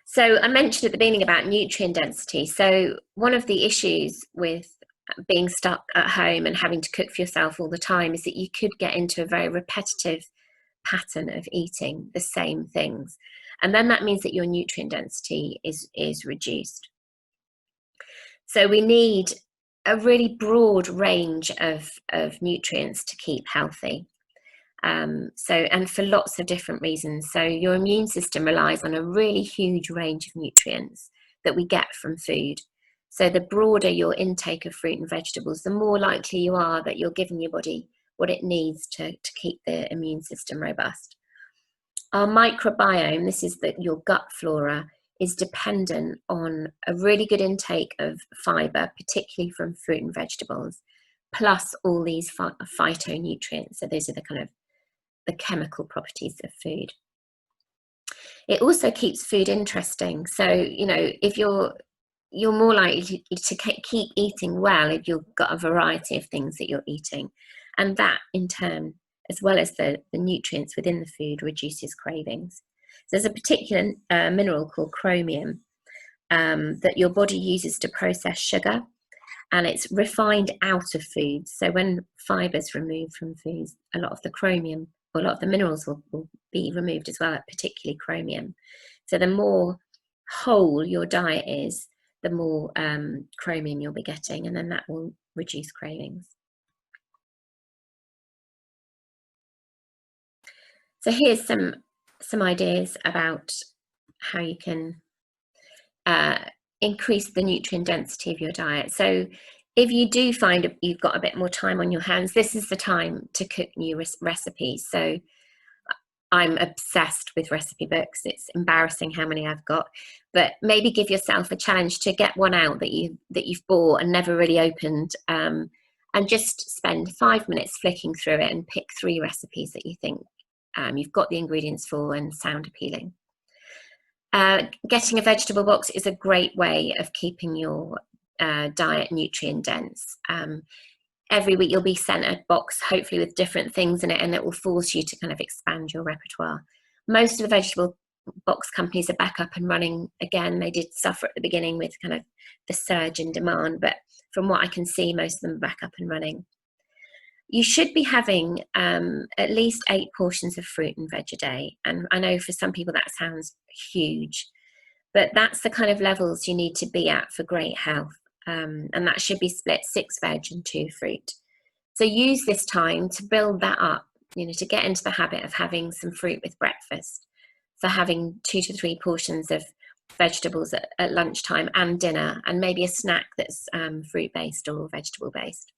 So I mentioned at the beginning about nutrient density. So one of the issues with being stuck at home and having to cook for yourself all the time is that you could get into a very repetitive pattern of eating the same things. And then that means that your nutrient density is reduced. So we need a really broad range of nutrients to keep healthy. And for lots of different reasons. So your immune system relies on a really huge range of nutrients that we get from food. So the broader your intake of fruit and vegetables, the more likely you are that you're giving your body what it needs to keep the immune system robust. Our microbiome, this is your gut flora, is dependent on a really good intake of fibre, particularly from fruit and vegetables, plus all these phytonutrients. So those are the kind of the chemical properties of food. It also keeps food interesting. So, if you're more likely to keep eating well if you've got a variety of things that you're eating. And that in turn, as well as the nutrients within the food, reduces cravings. So there's a particular mineral called chromium that your body uses to process sugar, and it's refined out of foods. So when fibre is removed from foods, a lot of the chromium, or a lot of the minerals will be removed as well, particularly chromium. So the more whole your diet is, the more chromium you'll be getting, and then that will reduce cravings. So here's some ideas about how you can increase the nutrient density of your diet. So if you do find you've got a bit more time on your hands, this is the time to cook new recipes. So I'm obsessed with recipe books. It's embarrassing how many I've got, but maybe give yourself a challenge to get one out that you've bought and never really opened, and just spend 5 minutes flicking through it and pick 3 recipes that you think you've got the ingredients for and sound appealing. Getting a vegetable box is a great way of keeping your diet nutrient dense. Every week you'll be sent a box, hopefully with different things in it, and it will force you to kind of expand your repertoire. Most of the vegetable box companies are back up and running again. They did suffer at the beginning with kind of the surge in demand, but from what I can see, most of them are back up and running. You should be having at least 8 portions of fruit and veg a day. And I know for some people that sounds huge, but that's the kind of levels you need to be at for great health. And that should be split 6 veg and 2 fruit. So use this time to build that up, to get into the habit of having some fruit with breakfast. So having 2 to 3 portions of vegetables at lunchtime and dinner, and maybe a snack that's fruit-based or vegetable-based.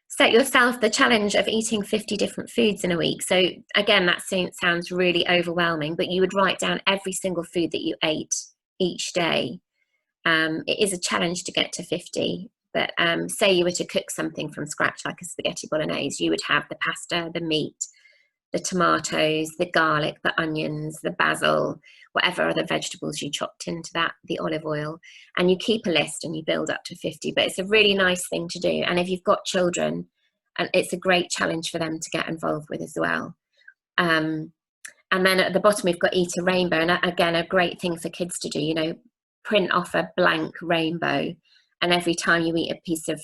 Set yourself the challenge of eating 50 different foods in a week. So again, that sounds really overwhelming, but you would write down every single food that you ate each day. It is a challenge to get to 50, but say you were to cook something from scratch, like a spaghetti bolognese, you would have the pasta, the meat, the tomatoes, the garlic, the onions, the basil, whatever other vegetables you chopped into that, the olive oil, and you keep a list and you build up to 50. But it's a really nice thing to do. And if you've got children, and it's a great challenge for them to get involved with as well. And then at the bottom, we've got Eat a Rainbow. And again, a great thing for kids to do, print off a blank rainbow. And every time you eat a piece of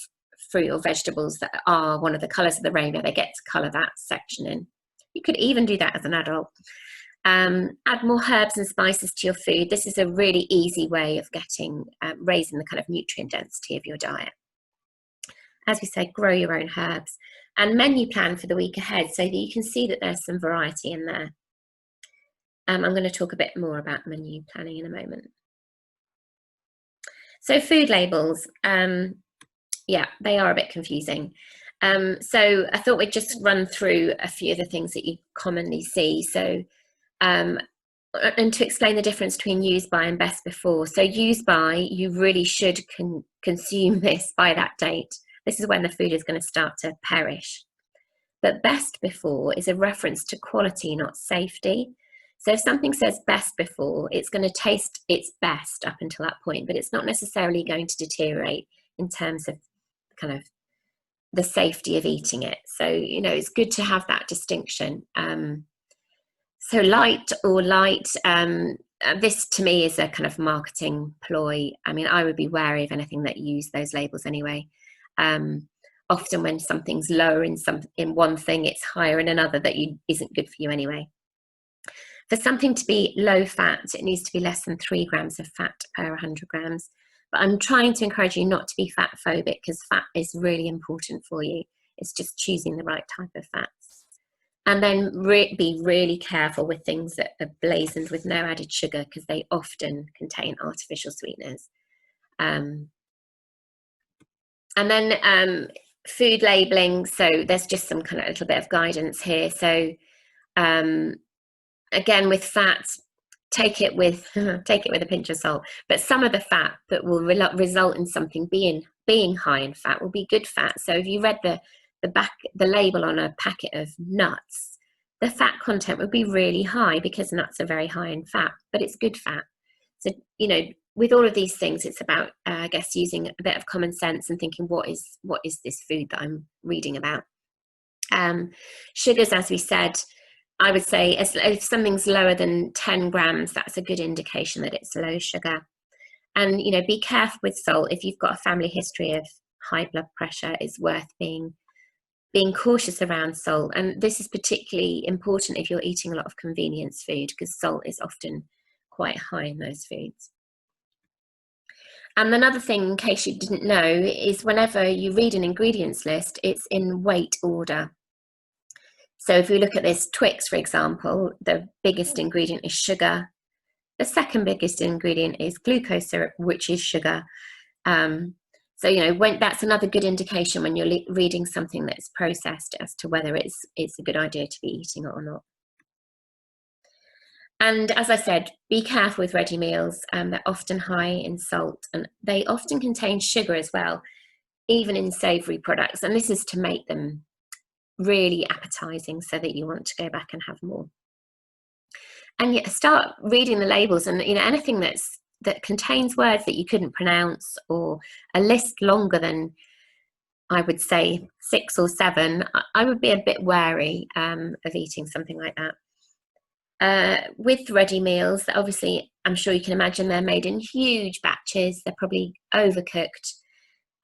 fruit or vegetables that are one of the colours of the rainbow, they get to colour that section in. You could even do that as an adult. Add more herbs and spices to your food. This is a really easy way of raising the kind of nutrient density of your diet. As we said, grow your own herbs and menu plan for the week ahead so that you can see that there's some variety in there. I'm going to talk a bit more about menu planning in a moment. So food labels, they are a bit confusing. So I thought we'd just run through a few of the things that you commonly see. So, and to explain the difference between use by and best before. So use by, you really should consume this by that date. This is when the food is going to start to perish. But best before is a reference to quality, not safety. So if something says best before, it's going to taste its best up until that point, but it's not necessarily going to deteriorate in terms of kind of the safety of eating it. So, it's good to have that distinction. So light or light, this to me is a kind of marketing ploy. I mean, I would be wary of anything that use those labels anyway. Often when something's lower in one thing, it's higher in another that isn't good for you anyway. For something to be low fat, it needs to be less than 3 grams of fat per 100 grams. But I'm trying to encourage you not to be fat phobic, because fat is really important for you. It's just choosing the right type of fats. And then be really careful with things that are blazoned with no added sugar, because they often contain artificial sweeteners. And then food labeling. So there's just some kind of little bit of guidance here. So again, with fat, take it with a pinch of salt. But some of the fat that will result in something being high in fat will be good fat. So if you read the label on a packet of nuts, the fat content would be really high, because nuts are very high in fat, but it's good fat. So, you know, with all of these things, it's about, I guess, using a bit of common sense and thinking, what is this food that I'm reading about? Sugars, as we said, I would say if something's lower than 10 grams, that's a good indication that it's low sugar. And, you know, be careful with salt. If you've got a family history of high blood pressure, it's worth being cautious around salt. And this is particularly important if you're eating a lot of convenience food, because salt is often quite high in those foods. And another thing, in case you didn't know, is whenever you read an ingredients list, it's in weight order. So if you look at this Twix, for example, the biggest ingredient is sugar. The second biggest ingredient is glucose syrup, which is sugar. So, you know, that's another good indication when you're reading something that's processed as to whether it's a good idea to be eating it or not. And as I said, be careful with ready meals. They're often high in salt, and they often contain sugar as well, even in savoury products. And this is to make them really appetizing so that you want to go back and have more. And yet start reading the labels, and, you know, anything that contains words that you couldn't pronounce, or a list longer than, I would say, 6 or 7, I would be a bit wary of eating something like that. With ready meals, obviously, I'm sure you can imagine they're made in huge batches. They're probably overcooked,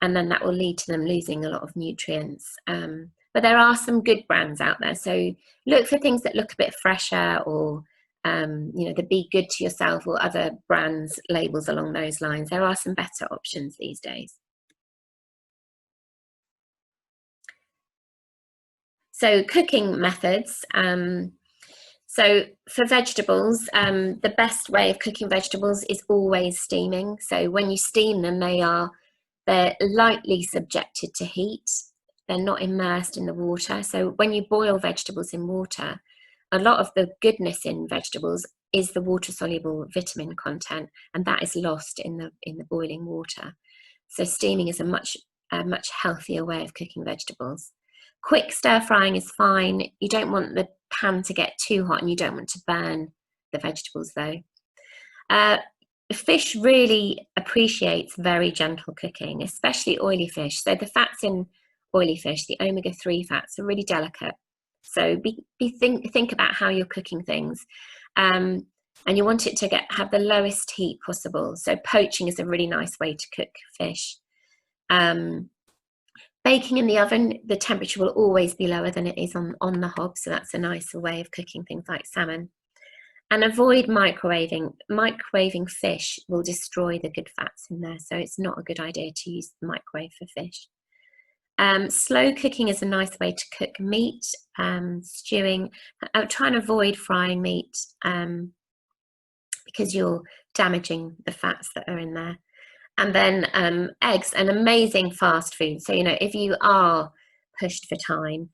and then that will lead to them losing a lot of nutrients. But there are some good brands out there. So look for things that look a bit fresher, or, you know, the Be Good to Yourself or other brands labels along those lines. There are some better options these days. So cooking methods. So for vegetables, the best way of cooking vegetables is always steaming. So when you steam them, they're lightly subjected to heat. They're not immersed in the water. So when you boil vegetables in water, a lot of the goodness in vegetables is the water-soluble vitamin content, and that is lost in the boiling water. So steaming is a much healthier way of cooking vegetables. Quick stir frying is fine. You don't want the pan to get too hot, and you don't want to burn the vegetables though. Fish really appreciates very gentle cooking, especially oily fish. So the fats in oily fish, the omega-3 fats, are really delicate. So think about how you're cooking things, and you want it to have the lowest heat possible. So poaching is a really nice way to cook fish. Baking in the oven, the temperature will always be lower than it is on the hob, so that's a nicer way of cooking things like salmon. And avoid microwaving. Microwaving fish will destroy the good fats in there, so it's not a good idea to use the microwave for fish. Slow cooking is a nice way to cook meat, stewing. Try and avoid frying meat because you're damaging the fats that are in there. And then eggs, an amazing fast food. So, you know, if you are pushed for time,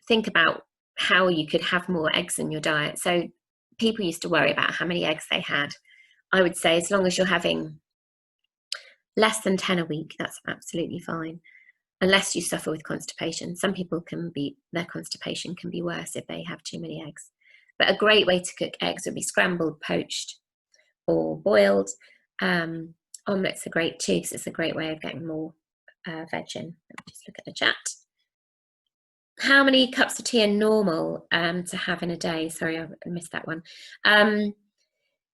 think about how you could have more eggs in your diet. So people used to worry about how many eggs they had. I would say as long as you're having less than 10 a week, that's absolutely fine, unless you suffer with constipation. Some people their constipation can be worse if they have too many eggs. But a great way to cook eggs would be scrambled, poached, or boiled. Omelettes are great too, because it's a great way of getting more veg in. Let me just look at the chat. How many cups of tea are normal to have in a day? Sorry, I missed that one.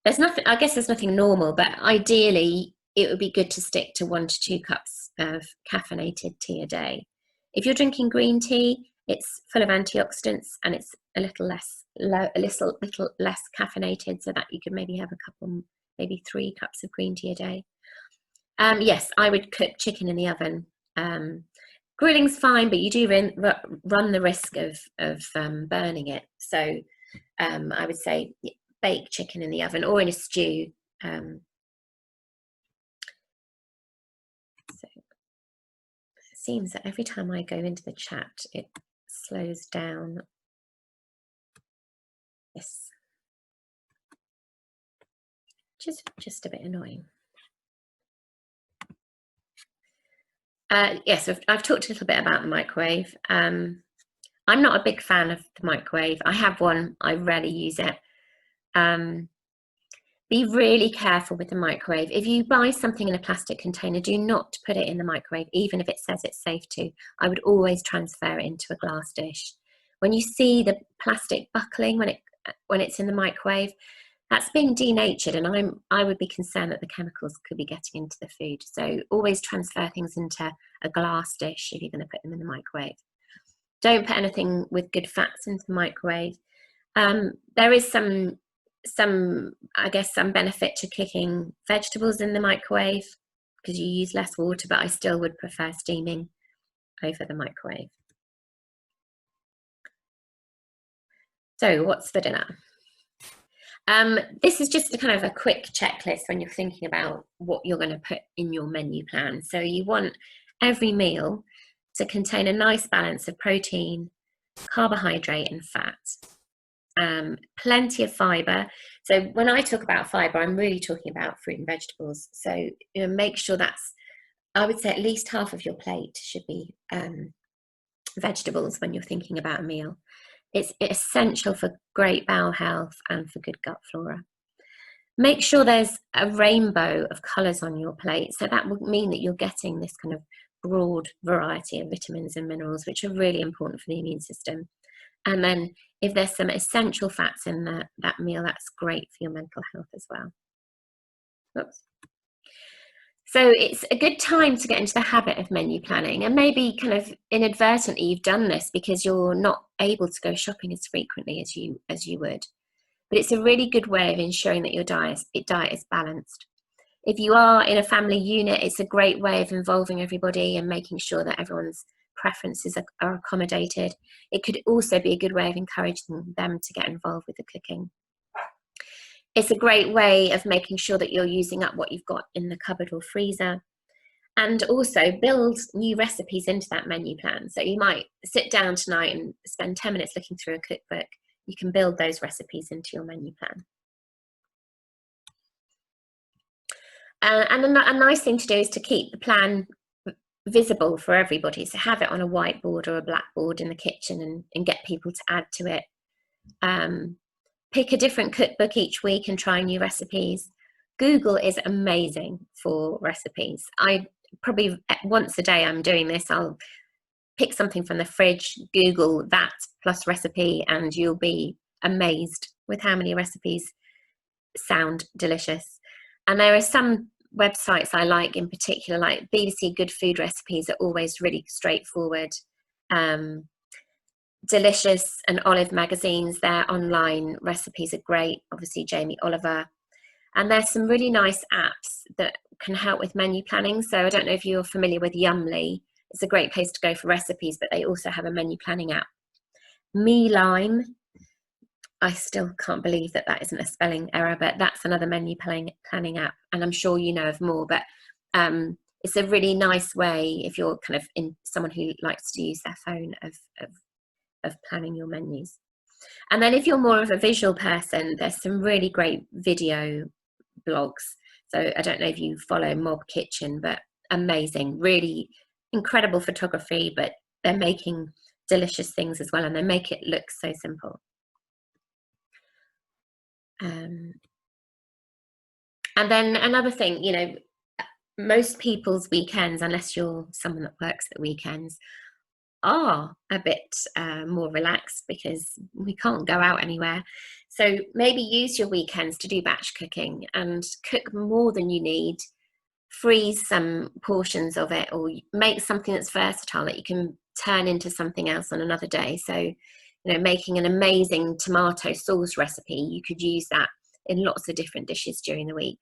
There's nothing, I guess there's nothing normal, but ideally it would be good to stick to 1 to 2 cups of caffeinated tea a day. If you're drinking green tea, it's full of antioxidants and it's a little less little less caffeinated, so that you could maybe have a couple, maybe 3 cups of green tea a day. Yes, I would cook chicken in the oven. Grilling's fine, but you do run the risk of burning it. So I would say bake chicken in the oven or in a stew. So it seems that every time I go into the chat, it slows down. Yes, just a bit annoying. Yes, I've talked a little bit about the microwave. I'm not a big fan of the microwave. I have one, I rarely use it. Be really careful with the microwave. If you buy something in a plastic container, do not put it in the microwave, even if it says it's safe to. I would always transfer it into a glass dish. When you see the plastic buckling when it's in the microwave, that's being denatured, and I would be concerned that the chemicals could be getting into the food. So always transfer things into a glass dish if you're going to put them in the microwave. Don't put anything with good fats into the microwave. There is some I guess some benefit to cooking vegetables in the microwave because you use less water, but I still would prefer steaming over the microwave. So what's for dinner? This is just a kind of a quick checklist when you're thinking about what you're going to put in your menu plan. So you want every meal to contain a nice balance of protein, carbohydrate and fat. Plenty of fiber. So when I talk about fiber, I'm really talking about fruit and vegetables. So make sure that's, I would say at least half of your plate should be vegetables when you're thinking about a meal. It's essential for great bowel health and for good gut flora. Make sure there's a rainbow of colours on your plate. So that would mean that you're getting this kind of broad variety of vitamins and minerals, which are really important for the immune system. And then if there's some essential fats in that meal, that's great for your mental health as well. Oops. So it's a good time to get into the habit of menu planning, and maybe kind of inadvertently you've done this because you're not able to go shopping as frequently as you would. But it's a really good way of ensuring that your diet is balanced. If you are in a family unit, it's a great way of involving everybody and making sure that everyone's preferences are accommodated. It could also be a good way of encouraging them to get involved with the cooking. It's a great way of making sure that you're using up what you've got in the cupboard or freezer, and also build new recipes into that menu plan. So you might sit down tonight and spend 10 minutes looking through a cookbook. You can build those recipes into your menu plan. And a nice thing to do is to keep the plan visible for everybody. So have it on a whiteboard or a blackboard in the kitchen and get people to add to it. Pick a different cookbook each week and try new recipes. Google is amazing for recipes. I probably once a day I'm doing this. I'll pick something from the fridge, Google that plus recipe, and you'll be amazed with how many recipes sound delicious. And there are some websites I like in particular, like BBC Good Food Recipes are always really straightforward. Delicious and Olive magazines, their online recipes are great. Obviously Jamie Oliver. And there's some really nice apps that can help with menu planning. So I don't know if you're familiar with Yumly. It's a great place to go for recipes, but they also have a menu planning app. Me Lime, I still can't believe that isn't a spelling error, but that's another menu planning app. And I'm sure you know of more, but it's a really nice way if you're kind of someone who likes to use their phone of planning your menus. And then if you're more of a visual person, there's some really great video blogs. So I don't know if you follow Mob Kitchen, but amazing, really incredible photography, but they're making delicious things as well, and they make it look so simple. And then another thing, most people's weekends, unless you're someone that works at weekends, are a bit more relaxed because we can't go out anywhere. So maybe use your weekends to do batch cooking and cook more than you need, freeze some portions of it, or make something that's versatile that you can turn into something else on another day. So, you know, making an amazing tomato sauce recipe, you could use that in lots of different dishes during the week.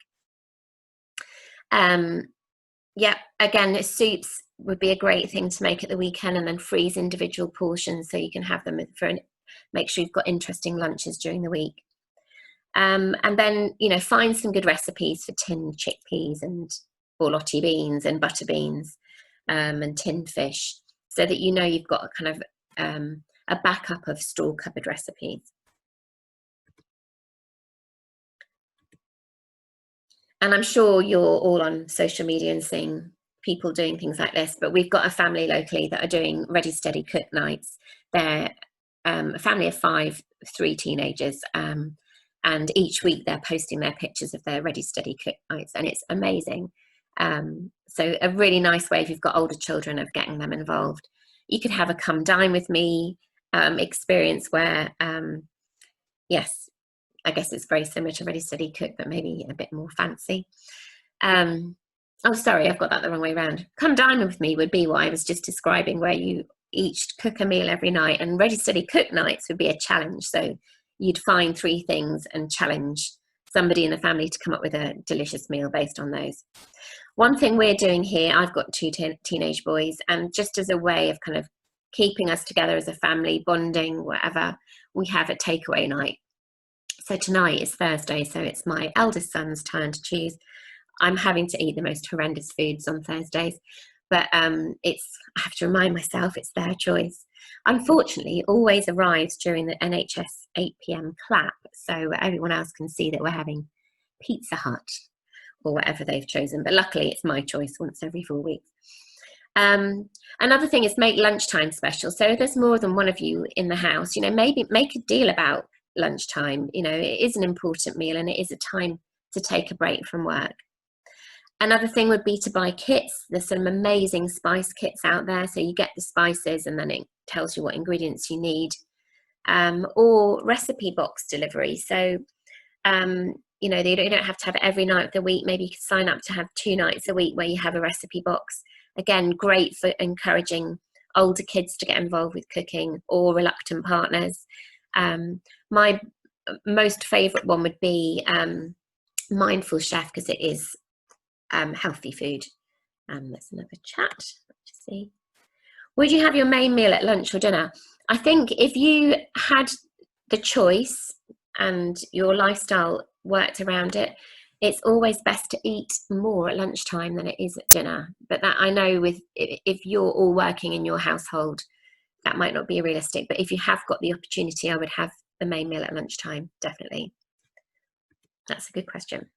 Yeah, again, soups would be a great thing to make at the weekend, and then freeze individual portions so you can have them make sure you've got interesting lunches during the week. And then, you know, find some good recipes for tinned chickpeas and borlotti beans and butter beans, and tinned fish, so that you know you've got a kind of a backup of store cupboard recipes. And I'm sure you're all on social media and seeing people doing things like this, but we've got a family locally that are doing ready steady cook nights. They're a family of 5, 3 teenagers, and each week they're posting their pictures of their ready steady cook nights, and it's amazing. So a really nice way, if you've got older children, of getting them involved. You could have a come dine with me experience where, yes, I guess it's very similar to Ready Steady Cook, but maybe a bit more fancy. Oh, sorry, I've got that the wrong way around. Come dine with me would be what I was just describing, where you each cook a meal every night, and Ready Steady Cook nights would be a challenge. So you'd find 3 things and challenge somebody in the family to come up with a delicious meal based on those. One thing we're doing here, I've got 2 teenage boys, and just as a way of kind of keeping us together as a family, bonding, whatever, we have a takeaway night. So tonight is Thursday, so it's my eldest son's turn to choose. I'm having to eat the most horrendous foods on Thursdays, but I have to remind myself it's their choice. Unfortunately, it always arrives during the NHS 8 p.m. clap, so everyone else can see that we're having Pizza Hut or whatever they've chosen. But luckily, it's my choice once every 4 weeks. Another thing is make lunchtime special. So if there's more than one of you in the house, you know, maybe make a deal about lunchtime. You know, it is an important meal, and it is a time to take a break from work. Another thing would be to buy kits. There's some amazing spice kits out there. So you get the spices and then it tells you what ingredients you need. Or recipe box delivery. So, you know, you don't have to have it every night of the week. Maybe you could sign up to have 2 nights a week where you have a recipe box. Again, great for encouraging older kids to get involved with cooking, or reluctant partners. My most favourite one would be Mindful Chef, because it is healthy food. There's another chat. Let's see. Would you have your main meal at lunch or dinner? I think if you had the choice and your lifestyle worked around it, it's always best to eat more at lunchtime than it is at dinner. But that, I know, with if you're all working in your household, that might not be realistic. But if you have got the opportunity, I would have the main meal at lunchtime, definitely. That's a good question.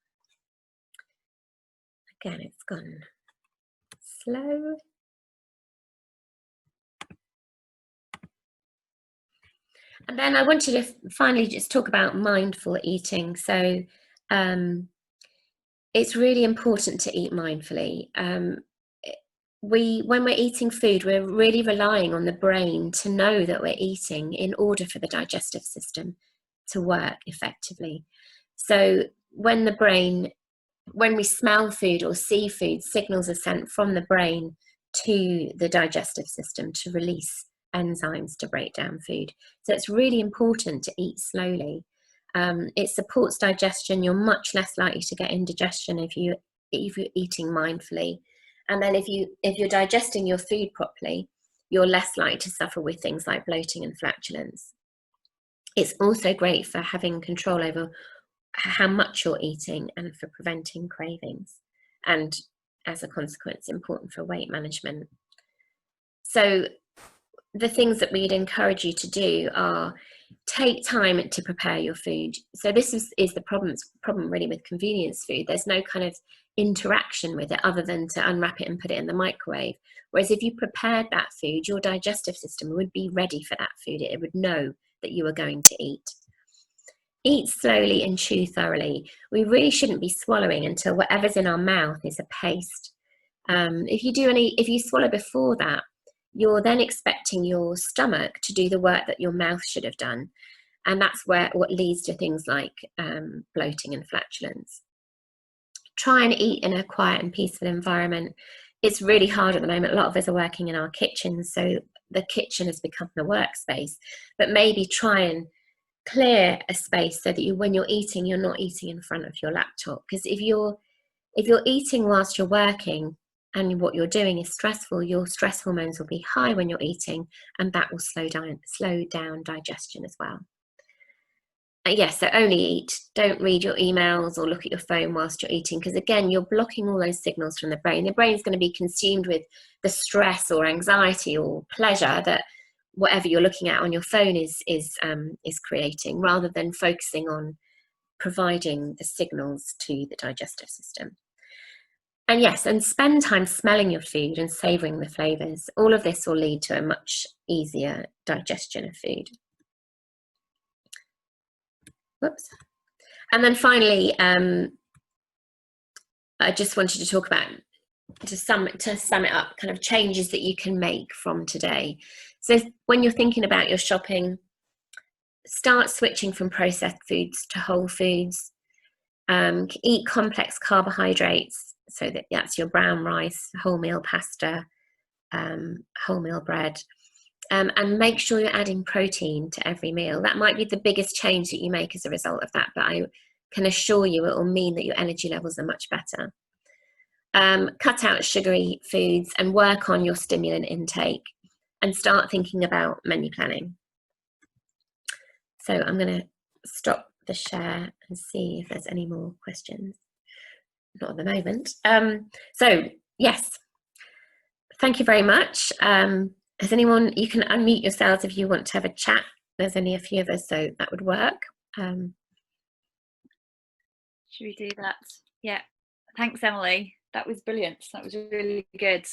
Again, it's gone slow. And then I wanted to finally just talk about mindful eating. So it's really important to eat mindfully. When we're eating food, we're really relying on the brain to know that we're eating in order for the digestive system to work effectively. So when we smell food or see food, signals are sent from the brain to the digestive system to release enzymes to break down food. So it's really important to eat slowly. It supports digestion. You're much less likely to get indigestion if you're eating mindfully. And then if you're digesting your food properly, you're less likely to suffer with things like bloating and flatulence. It's also great for having control over how much you're eating and for preventing cravings. And as a consequence, important for weight management. So the things that we'd encourage you to do are take time to prepare your food. So this is the problem really with convenience food. There's no kind of interaction with it other than to unwrap it and put it in the microwave. Whereas if you prepared that food, your digestive system would be ready for that food. It would know that you were going to eat. Eat slowly and chew thoroughly. We really shouldn't be swallowing until whatever's in our mouth is a paste. If you swallow before that, you're then expecting your stomach to do the work that your mouth should have done. And that's what leads to things like bloating and flatulence. Try and eat in a quiet and peaceful environment. It's really hard at the moment. A lot of us are working in our kitchens, so the kitchen has become the workspace. But maybe try and clear a space so that when you're eating, you're not eating in front of your laptop. Because if you're eating whilst you're working and what you're doing is stressful, your stress hormones will be high when you're eating, and that will slow down digestion as well. Yes, so only eat. Don't read your emails or look at your phone whilst you're eating, because again, you're blocking all those signals from the brain. The brain is going to be consumed with the stress or anxiety or pleasure that whatever you're looking at on your phone is creating, rather than focusing on providing the signals to the digestive system. And yes, and spend time smelling your food and savouring the flavours. All of this will lead to a much easier digestion of food. Whoops. And then finally, I just wanted to talk about, to sum it up, kind of changes that you can make from today. So when you're thinking about your shopping, start switching from processed foods to whole foods. Eat complex carbohydrates, so that's your brown rice, wholemeal pasta, wholemeal bread. And make sure you're adding protein to every meal. That might be the biggest change that you make as a result of that, but I can assure you it will mean that your energy levels are much better. Cut out sugary foods and work on your stimulant intake, and start thinking about menu planning. So I'm going to stop the share and see if there's any more questions. Not at the moment. So yes, thank you very much. Has anyone, you can unmute yourselves if you want to have a chat. There's only a few of us, so that would work. Should we do that? Yeah, thanks Emily, that was brilliant. That was really good,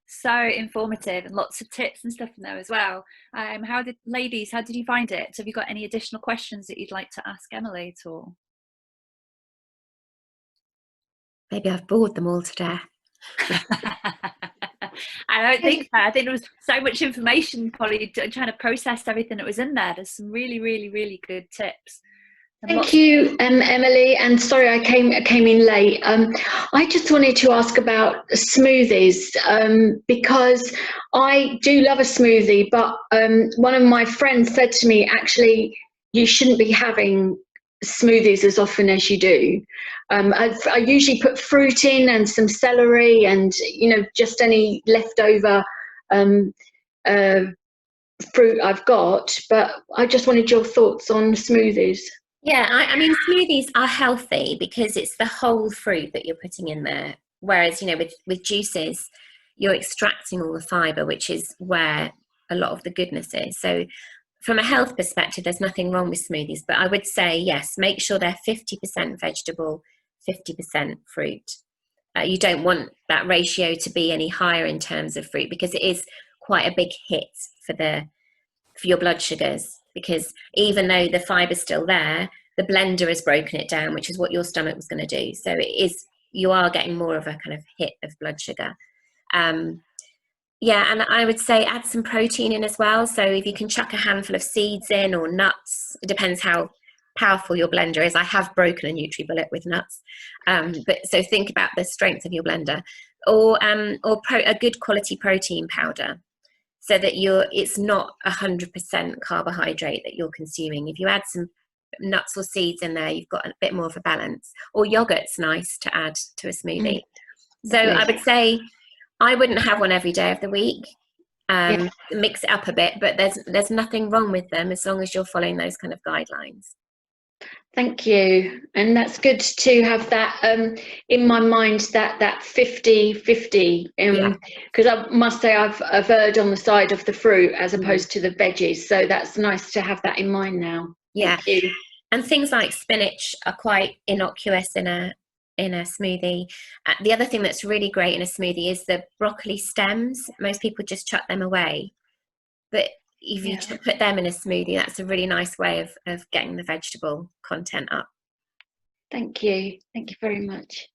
so informative, and lots of tips and stuff in there as well. How did you find it? So have you got any additional questions that you'd like to ask Emily at all? Maybe I've bored them all to death. I don't think so. I think there was so much information, probably trying to process everything that was in there. There's some really, really, really good tips. Thank you, Emily, and sorry I came in late. I just wanted to ask about smoothies, because I do love a smoothie, but one of my friends said to me, actually, you shouldn't be having smoothies as often as you do. I usually put fruit in and some celery and, just any leftover fruit I've got, but I just wanted your thoughts on smoothies. Yeah, I mean, smoothies are healthy because it's the whole fruit that you're putting in there. Whereas, with juices, you're extracting all the fibre, which is where a lot of the goodness is. So from a health perspective, there's nothing wrong with smoothies. But I would say, yes, make sure they're 50% vegetable, 50% fruit. You don't want that ratio to be any higher in terms of fruit, because it is quite a big hit for your blood sugars. Because even though the fiber's still there, the blender has broken it down, which is what your stomach was going to do. So you are getting more of a kind of hit of blood sugar. Yeah, and I would say add some protein in as well. So if you can chuck a handful of seeds in, or nuts, it depends how powerful your blender is. I have broken a NutriBullet with nuts, but so think about the strength of your blender, or a good quality protein powder, so that it's not 100% carbohydrate that you're consuming. If you add some nuts or seeds in there, you've got a bit more of a balance. Or yogurt's nice to add to a smoothie. So I would say I wouldn't have one every day of the week. Mix it up a bit, but there's nothing wrong with them as long as you're following those kind of guidelines. Thank you, and that's good to have that in my mind, that 50-50, because I must say I've erred on the side of the fruit as opposed to the veggies, so that's nice to have that in mind now. Thank you. And things like spinach are quite innocuous in a smoothie. The other thing that's really great in a smoothie is the broccoli stems. Most people just chuck them away, but if you put them in a smoothie, that's a really nice way of getting the vegetable content up. Thank you very much.